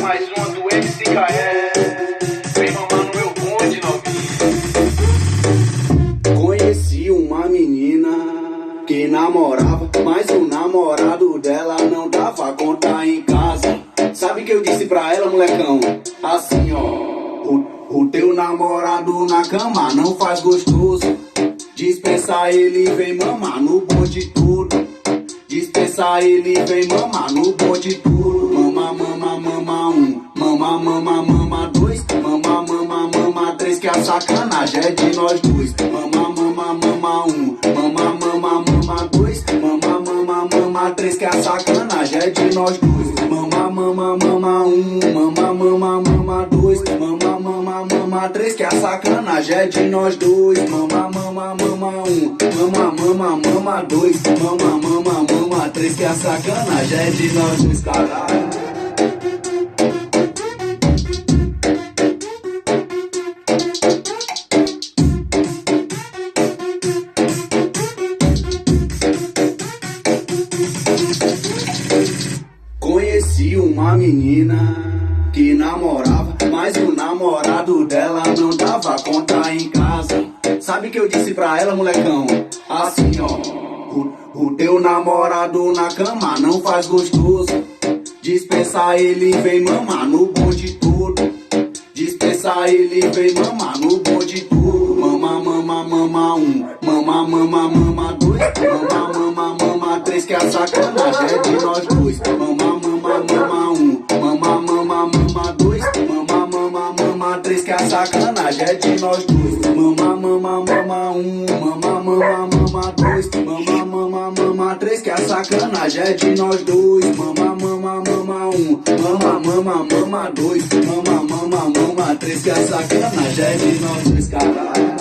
mais uma do MC Caé. Vem mamar no meu bonde, novinho. Conheci uma menina que namorava, mas o namorado dela não dava conta em casa. Sabe que eu disse pra ela, molecão? Assim, ó. O teu namorado na cama não faz gostoso. Dispensa ele, vem mamar no bonde tudo. Dispensa ele, vem mamar no bonde tudo. Mama, mama, mama um, mama, mama, mama dois, mama, mama, mama três, que a sacanagem é de nós dois. Mama, mama, mama um, mama, mama, mama dois, mama, mama, mama três, que a sacanagem é de nós dois. Mama, mama, mama um, mama, mama, mama dois, mama, mama, mama três, que a sacanagem é de nós dois. Mama, mama, mama um, mama, mama, mama dois, mama, mama, mama três, que a sacanagem é de nós dois, caralho. Conheci uma menina que namorava, mas o namorado dela não dava conta em casa. Sabe que eu disse pra ela, molecão? Assim, ó. O teu namorado na cama não faz gostoso. Dispensa ele, vem mamar no bonde tudo. Dispensa ele, vem mamar no bonde tudo. Mama, mama, mama um, mama, mama, mama dois, mama, mama, mama três, que a sacanagem é de nós dois. Mama, mama, mama um, mama, mama, mama dois, mama, mama, mama três, que a sacanagem é de nós dois. Mama, mama, mama um, mama, mama, mama dois, mama, mama, mama três, que a sacanagem é de nós dois. Mama, mama, mama um, mama, mama, mama dois, mama, mama, mama três, que a sacanagem é de nós dois, caralho.